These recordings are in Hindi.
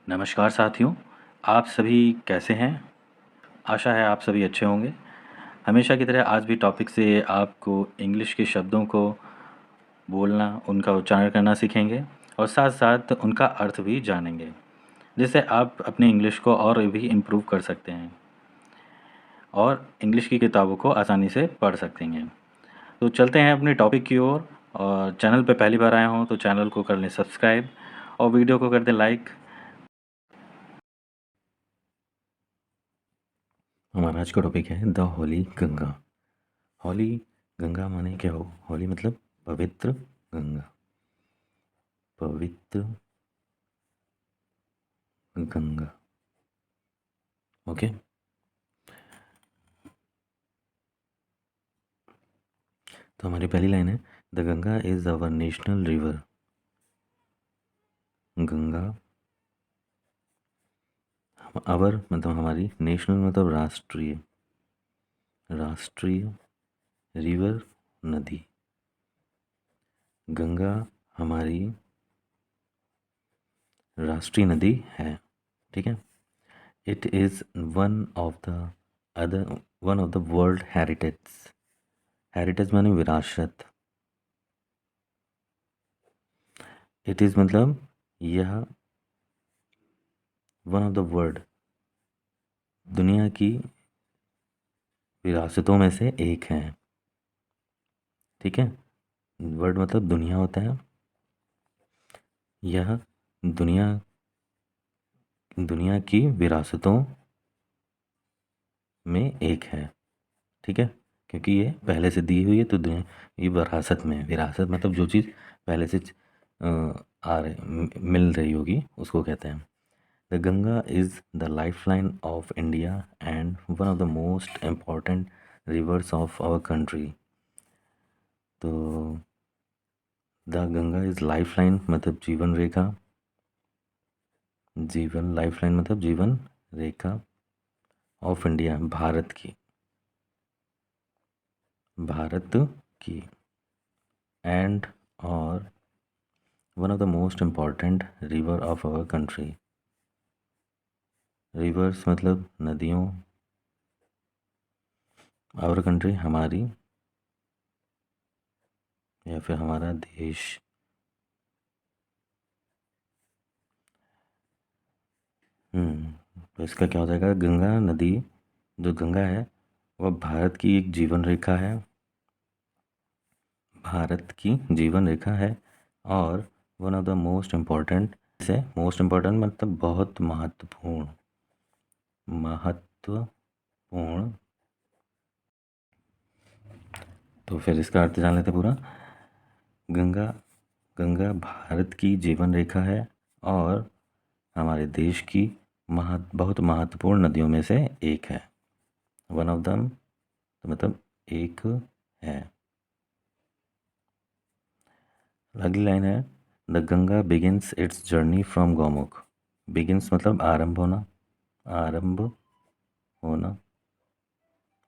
नमस्कार साथियों, आप सभी कैसे हैं? आशा है आप सभी अच्छे होंगे। हमेशा की तरह आज भी टॉपिक से आपको इंग्लिश के शब्दों को बोलना, उनका उच्चारण करना सीखेंगे और साथ-साथ उनका अर्थ भी जानेंगे, जिससे आप अपनी इंग्लिश को और भी इम्प्रूव कर सकते हैं और इंग्लिश की किताबों को आसानी से पढ़ सकेंगे। तो चलते हैं अपने टॉपिक की ओर और चैनल पे पहली बार आए हों तो चैनल को कर लें सब्सक्राइब और वीडियो को कर दें लाइक। हमारा आज का टॉपिक है द होली गंगा। होली गंगा माने क्या हो? होली मतलब पवित्र गंगा। पवित्र गंगा। ओके। तो हमारी पहली लाइन है the Ganga is our national river. Ganga our मतलब हमारी, नेशनल मतलब राष्ट्रीय, राष्ट्रीय, रिवर नदी। गंगा हमारी राष्ट्रीय नदी है। ठीक है। It is one of the world heritage. Heritage माने विरासत। इट इज़ मतलब यह वन ऑफ द वर्ल्ड, दुनिया की विरासतों में से एक है। ठीक है। वर्ल्ड मतलब दुनिया होता है। यह दुनिया दुनिया की विरासतों में एक है। ठीक है। क्योंकि ये पहले से दी हुई है तो दुनिया ये विरासत में है। विरासत मतलब जो चीज़ पहले से मिल रही होगी उसको कहते हैं। The Ganga is the life line of India and one of the most important rivers of our country. तो the Ganga is life line मतलब जीवन रेखा। जीवन लाइफ लाइन मतलब जीवन रेखा ऑफ इंडिया भारत की, भारत की। एंड और one of the most important river of our country. Rivers मतलब नदियों, आवर कंट्री हमारी या फिर हमारा देश। तो इसका क्या हो जाएगा? गंगा नदी, जो गंगा है वह भारत की एक जीवन रेखा है, भारत की जीवन रेखा है और one of the most important से, मोस्ट इम्पॉर्टेंट मतलब बहुत महत्वपूर्ण, महत्वपूर्ण। तो फिर इसका अर्थ जान लेते पूरा। गंगा गंगा भारत की जीवन रेखा है और हमारे देश की बहुत महत्वपूर्ण नदियों में से एक है। वन ऑफ दम तो मतलब एक है। अगली लाइन है the Ganga begins it's journey from Gaumukh. Begins मतलब आरंभ होना, आरंभ होना।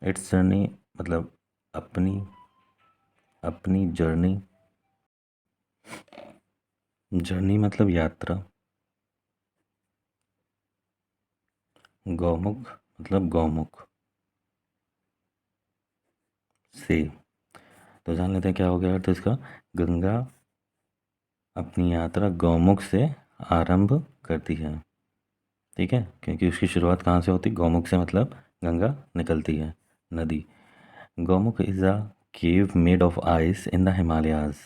इट्स जर्नी मतलब अपनी, अपनी जर्नी। जर्नी मतलब यात्रा। गौमुख मतलब गौमुख से। तो जान लेते हैं क्या हो गया तो इसका। गंगा अपनी यात्रा गौमुख से आरंभ करती है। ठीक है। क्योंकि उसकी शुरुआत कहाँ से होती? गौमुख से मतलब गंगा निकलती है, नदी। Gaumukh is a cave made of ice in the Himalayas.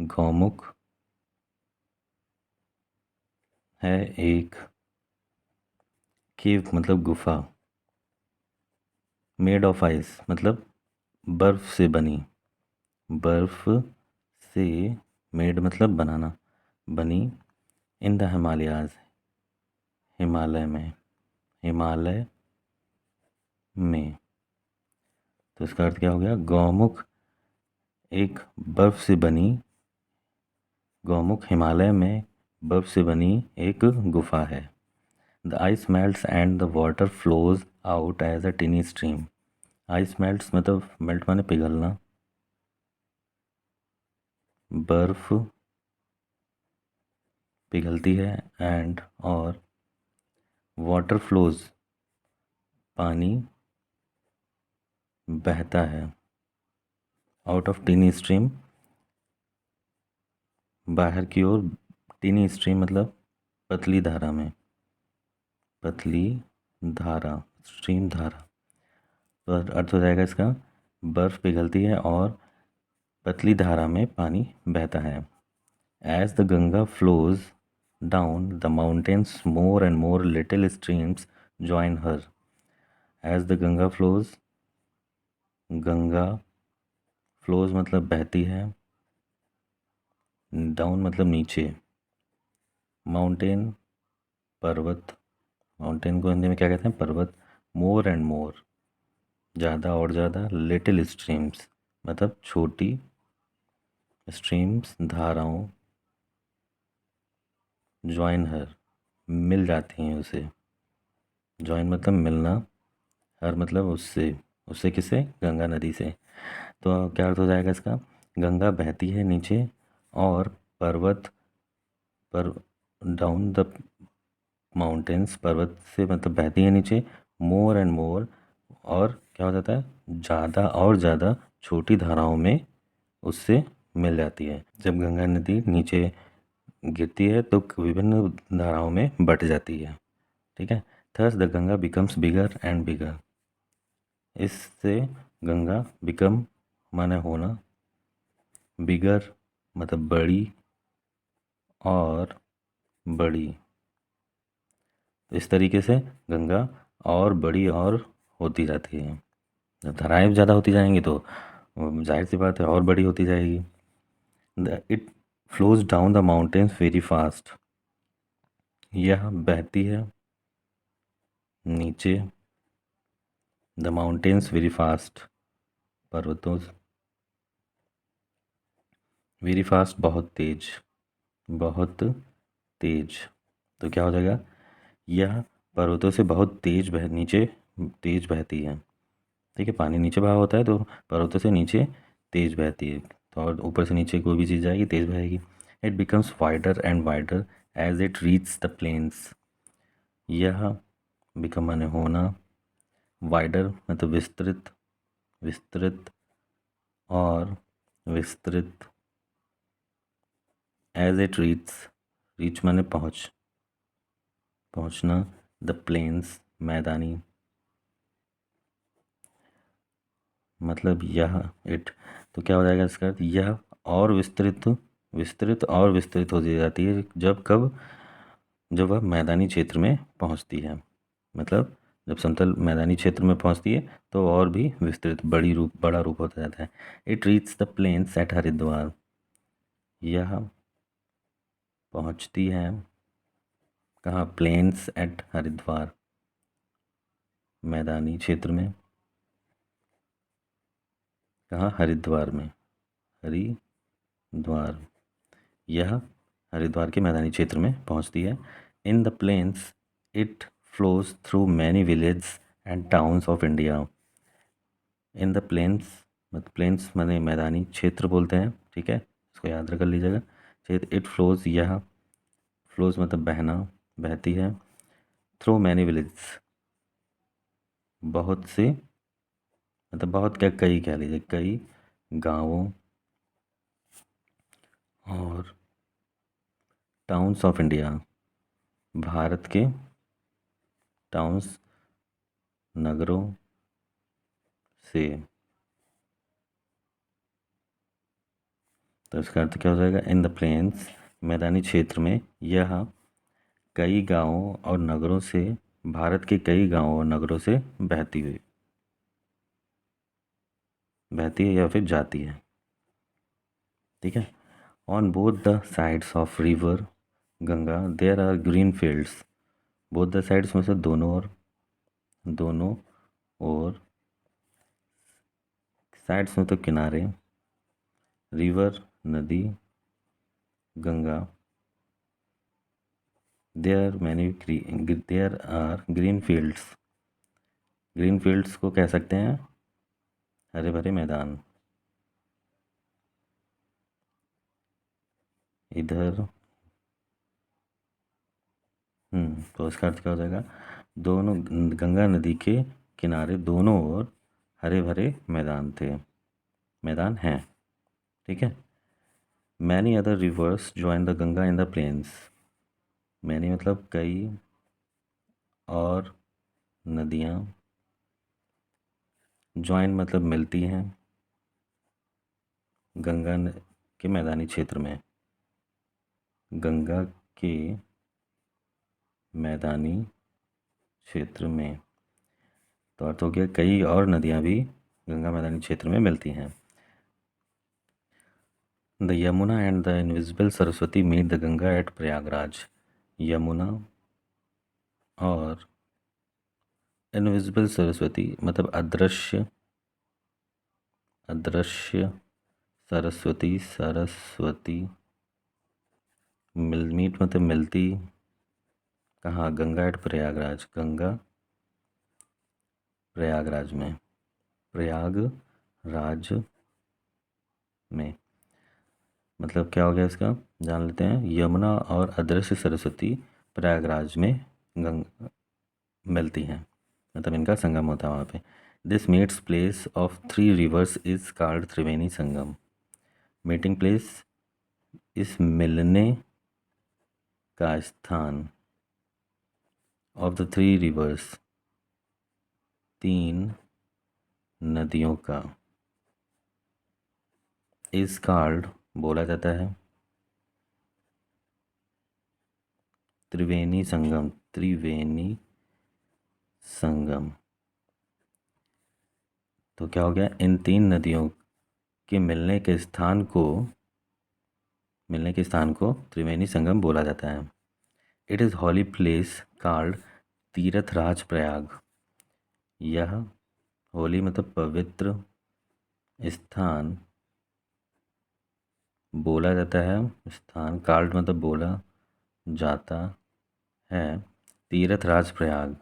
Gaumukh है एक केव मतलब गुफा, मेड ऑफ आइस मतलब बर्फ़ से बनी, बर्फ़ से मेड मतलब बनाना, बनी इन द हिमालयाज हिमालय में, हिमालय में। तो इसका अर्थ क्या हो गया? गौमुख एक बर्फ़ से बनी, गौमुख हिमालय में बर्फ़ से बनी एक गुफा है। The ice melts and the water flows out as a tiny stream. Ice melts मतलब मेल्ट माने पिघलना, बर्फ़ पिघलती है एंड और वाटर फ्लोज, पानी बहता है। आउट ऑफ टीनी स्ट्रीम, बाहर की ओर। टीनी स्ट्रीम मतलब पतली धारा में, पतली धारा, स्ट्रीम धारा। तो अर्थ हो जाएगा इसका, बर्फ़ पिघलती है और पतली धारा में पानी बहता है। As the Ganga flows down the mountains more and more little streams join her. As the Ganga flows, Ganga flows मतलब बहती है, डाउन मतलब नीचे, माउंटेन पर्वत, माउंटेन को हिंदी में क्या कहते हैं, पर्वत। मोर एंड मोर ज़्यादा और ज़्यादा, लिटिल स्ट्रीम्स मतलब छोटी, स्ट्रीम्स धाराओं, ज्वाइन हर मिल जाती हैं उसे। ज्वाइन मतलब मिलना, हर मतलब उससे, उससे किससे, गंगा नदी से। तो क्या अर्थ हो जाएगा इसका, गंगा बहती है नीचे और पर्वत पर, डाउन द माउंटेन्स पर्वत से मतलब बहती है नीचे, मोर एंड मोर और क्या हो जाता है, ज़्यादा और ज़्यादा छोटी धाराओं में उससे मिल जाती है। जब गंगा नदी नीचे गिरती है तो विभिन्न धाराओं में बट जाती है। ठीक है। Thus the Ganga becomes bigger and bigger, इससे गंगा बिकम माने होना, बिगर मतलब बड़ी और बड़ी। तो इस तरीके से गंगा और बड़ी और होती जाती है। जब धाराएँ ज़्यादा होती जाएंगी तो जाहिर सी बात है और बड़ी होती जाएगी। It flows down the mountains very fast, यह बहती है नीचे, द माउंटेन्स वेरी फास्ट पर्वतों, वेरी फास्ट बहुत तेज, बहुत तेज। तो क्या हो जाएगा, यह पर्वतों से बहुत तेज नीचे तेज बहती है। ठीक है, पानी नीचे बहा होता है तो पर्वतों से नीचे तेज बहती है, तो और ऊपर से नीचे कोई भी चीज़ जाएगी तेज बहेगी। It becomes wider and wider as it reach the plains, यह बिकम माने होना, वाइडर मतलब विस्तृत, विस्तृत और विस्तृत, एज इट रीच, रीच माने पहुँच, पहुँचना, द प्लेन्स मैदानी, मतलब यह इट। तो क्या हो जाएगा इसका अर्थ, यह और विस्तृत, विस्तृत और विस्तृत होती जाती है जब कब, जब वह मैदानी क्षेत्र में पहुंचती है। मतलब जब समतल मैदानी क्षेत्र में पहुंचती है तो और भी विस्तृत, बड़ा रूप होता जाता है। It reach the plains at Haridwar, यह पहुंचती है कहाँ, प्लेन्स एट हरिद्वार मैदानी क्षेत्र में, कहाँ, हरिद्वार में, हरिद्वार, यह हरिद्वार के मैदानी क्षेत्र में पहुंचती है। In the plains it flows through many village and towns of India. In the plains मतलब प्लेन्स माने मैदानी क्षेत्र बोलते हैं। ठीक है, इसको याद रख लीजिएगा। क्षेत्र, इट फ्लोज, यह फ्लोज मतलब बहना, बहती है, थ्रू मैनी विलेज बहुत से, मतलब बहुत क्या, कई कह लीजिए, कई गाँवों और टाउन्स ऑफ इंडिया, भारत के टाउन्स नगरों से। तो इसका अर्थ क्या हो जाएगा, इन द प्लेन्स मैदानी क्षेत्र में, यह कई गांवों और नगरों से, भारत के कई गांवों और नगरों से बहती हुई, बहती है या फिर जाती है। ठीक है। On both the sides of river Ganga there are green fields, both the sides में से दोनों ओर, दोनों ओर, साइड्स में तो किनारे, रिवर नदी, Ganga, there are green fields, green fields को कह सकते हैं हरे भरे मैदान। इधर तो इसका अर्थ क्या हो जाएगा, दोनों गंगा नदी के किनारे दोनों ओर हरे भरे मैदान हैं। ठीक है। Many other rivers join the Ganga in the plains. Many मतलब कई, और नदियाँ, ज्वाइन मतलब मिलती हैं के मैदानी क्षेत्र में। गंगा के मैदानी क्षेत्र में, तो अर्थ हो गया कई और नदियाँ भी गंगा मैदानी क्षेत्र में मिलती हैं। The Yamuna and the invisible Saraswati meet the Ganga at Prayagraj. Yamuna और इनविजिबल सरस्वती मतलब अदृश्य सरस्वती मीट मतलब मिलती कहाँ, गंगा एट प्रयागराज, गंगा प्रयागराज में, प्रयागराज में मतलब क्या हो गया इसका, जान लेते हैं। यमुना और अदृश्य सरस्वती प्रयागराज में मिलती हैं, मतलब इनका संगम होता है वहाँ पे। This meets place of three reverse is called Triveni Sangam. Meeting place, इस मिलने का स्थान, ऑफ द थ्री रिवर्स, तीन नदियों का, इज कॉल्ड बोला जाता है, त्रिवेणी संगम। तो क्या हो गया, इन तीन नदियों के मिलने के स्थान को त्रिवेणी संगम बोला जाता है। It is holy place called Tirthraj Prayag. यह होली मतलब पवित्र स्थान बोला जाता है, स्थान कॉल्ड मतलब बोला जाता है, तीर्थराज प्रयाग।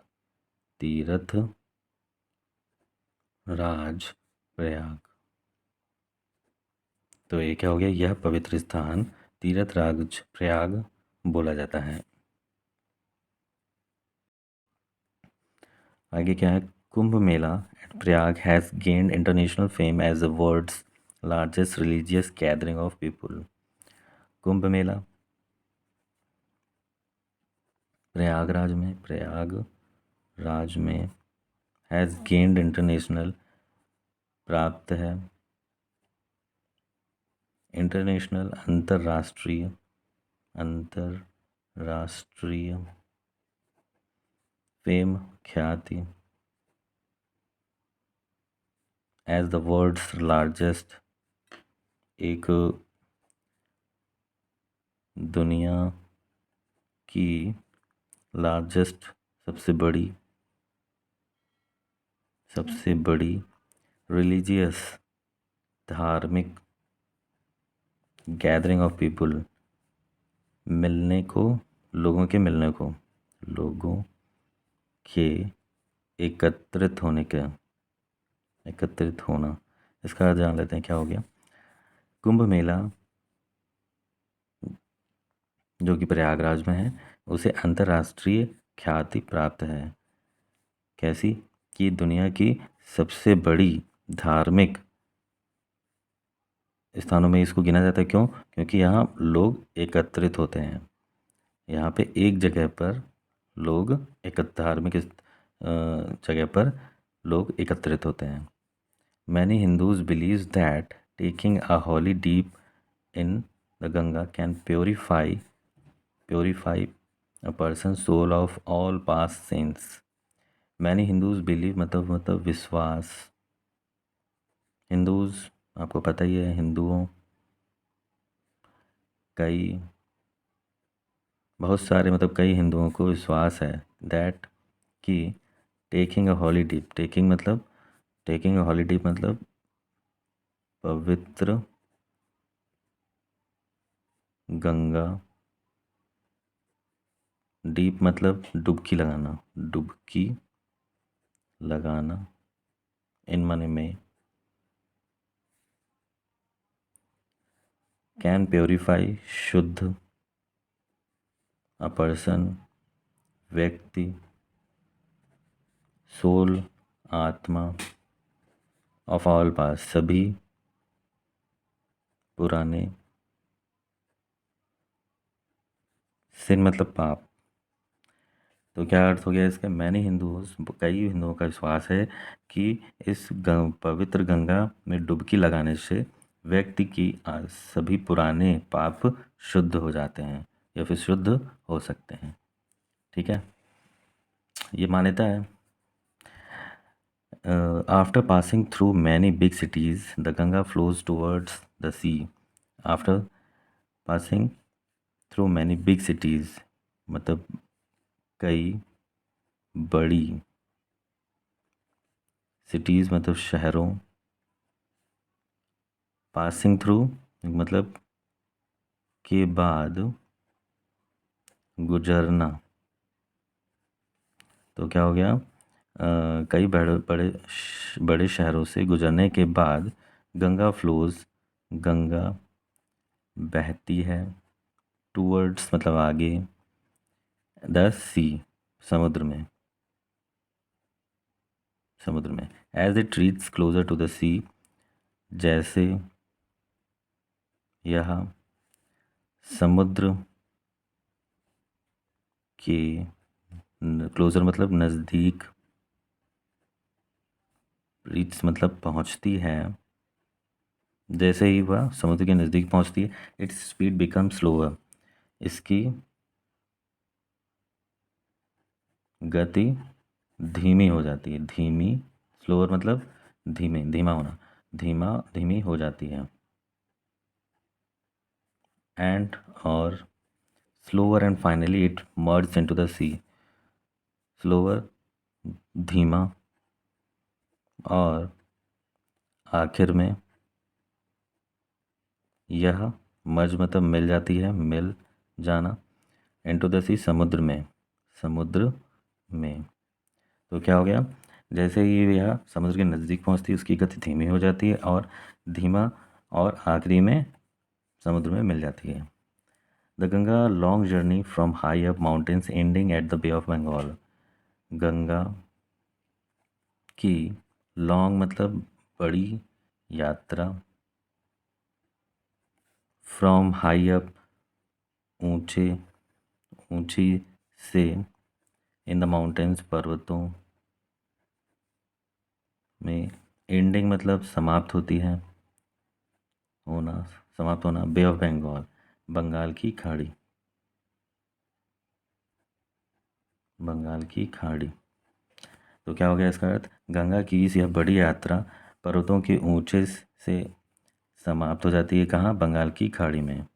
तो ये क्या हो गया, यह पवित्र स्थान तीर्थराज प्रयाग बोला जाता है। आगे क्या है, Kumbh Mela at Prayag has gained international fame as the world's largest religious gathering of people. Kumbh Mela Prayagraj में हैज़ गेन्ड इंटरनेशनल प्राप्त है, इंटरनेशनल अंतरराष्ट्रीय फेम ख्याति, एज द वर्ल्ड्स लार्जेस्ट, एक दुनिया की लार्जेस्ट सबसे बड़ी रिलीजियस धार्मिक गैदरिंग ऑफ पीपल लोगों के एकत्रित होना। इसका जान लेते हैं क्या हो गया। कुंभ मेला जो कि प्रयागराज में है, उसे अंतर्राष्ट्रीय ख्याति प्राप्त है। कैसी, कि दुनिया की सबसे बड़ी धार्मिक स्थानों में इसको गिना जाता है। क्यों? क्योंकि यहाँ लोग एकत्रित होते हैं, यहाँ पे एक जगह पर लोग धार्मिक जगह पर लोग एकत्रित होते हैं। Many Hindus believe that taking a holy dip in the Ganga can purify a person soul of all past sins. Many Hindus believe मतलब विश्वास। हिंदूज आपको पता ही है, बहुत सारे मतलब कई हिंदुओं को विश्वास है दैट कि टेकिंग अ हॉली डीप मतलब पवित्र गंगा, डीप मतलब डुबकी लगाना इन माने में, कैन प्योरीफाई शुद्ध, अ पर्सन व्यक्ति, सोल आत्मा, ऑफ ऑल पास सभी पुराने, सिन मतलब पाप। तो क्या अर्थ हो गया इसका? मैंने हिंदूज, कई हिंदुओं का विश्वास है कि इस पवित्र गंगा में डुबकी लगाने से व्यक्ति की सभी पुराने पाप शुद्ध हो जाते हैं या फिर शुद्ध हो सकते हैं। ठीक है, ये मान्यता है। After passing through many big cities the Ganga flows towards the sea. After passing through many big cities मतलब कई बड़ी, सिटीज़ मतलब शहरों, पासिंग थ्रू मतलब के बाद, गुजरना। तो क्या हो गया? कई बड़े बड़े बड़े शहरों से गुजरने के बाद गंगा फ्लोज, गंगा बहती है, टूवर्ड्स मतलब आगे, द सी समुद्र में, समुद्र में। As it reach closer to the sea, जैसे यह समुद्र के क्लोजर मतलब नज़दीक, रीच मतलब पहुंचती है, जैसे ही वह समुद्र के नज़दीक पहुंचती है इट्स स्पीड बिकम स्लोअर, इसकी गति धीमी हो जाती है। धीमी, स्लोअर मतलब धीमा होना, धीमी हो जाती है। एंड और slower and finally it merge into the sea. Slower धीमा और आखिर में यह मर्ज मतलब मिल जाती है, मिल जाना, इनटू द सी समुद्र में, समुद्र में। तो क्या हो गया? जैसे ही यह समुद्र के नज़दीक पहुंचती है उसकी गति धीमी हो जाती है और धीमा, और आखिरी में समुद्र में मिल जाती है। The Ganga long journey from high up mountains ending at the Bay of Bengal. Ganga की लॉन्ग मतलब बड़ी यात्रा, फ्रॉम हाई अप ऊंचे, ऊंची से, इन द माउंटेन्स पर्वतों में, एंडिंग मतलब समाप्त होती है, होना, समाप्त होना, बे ऑफ बंगाल बंगाल की खाड़ी, बंगाल की खाड़ी। तो क्या हो गया इसका अर्थ? गंगा की यह बड़ी यात्रा पर्वतों के ऊंचे से समाप्त हो जाती है कहाँ? बंगाल की खाड़ी में।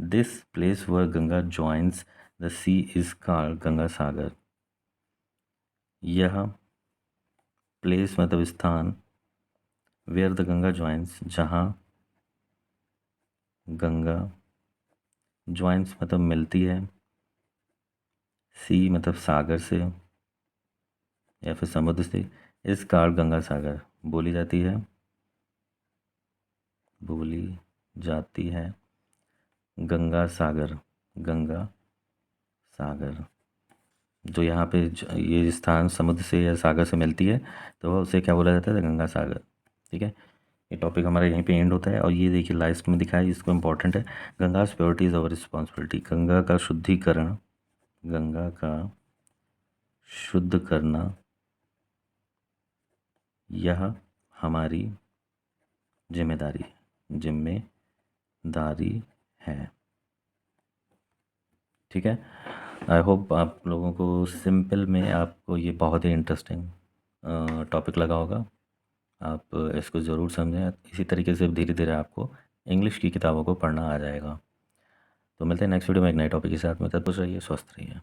This place where Ganga joins the sea is called Ganga Sagar. यह प्लेस मतलब स्थान, वेयर द गंगा ज्वाइंस जहाँ गंगा, ज्वाइंस मतलब मिलती है, सी मतलब सागर से या फिर समुद्र से, इस कॉल्ड गंगा सागर बोली जाती है, बोली जाती है गंगा सागर, गंगा सागर। जो यहाँ पे ये स्थान समुद्र से या सागर से मिलती है तो उसे क्या बोला जाता है? गंगा सागर। ठीक है, ये टॉपिक हमारा यहीं पे एंड होता है। और ये देखिए लास्ट में दिखा है, इसको इम्पोर्टेंट है। Ganga's purity is our responsibility. Ganga का शुद्धिकरण, गंगा का शुद्ध करना यह हमारी जिम्मेदारी है, जिम्मेदारी है। ठीक है, आई होप आप लोगों को सिंपल में आपको ये बहुत ही इंटरेस्टिंग टॉपिक लगा होगा। आप इसको ज़रूर समझें, इसी तरीके से धीरे धीरे आपको इंग्लिश की किताबों को पढ़ना आ जाएगा। तो मिलते हैं नेक्स्ट वीडियो में एक नए टॉपिक के साथ में। तब तक रहिए, स्वस्थ रहिए।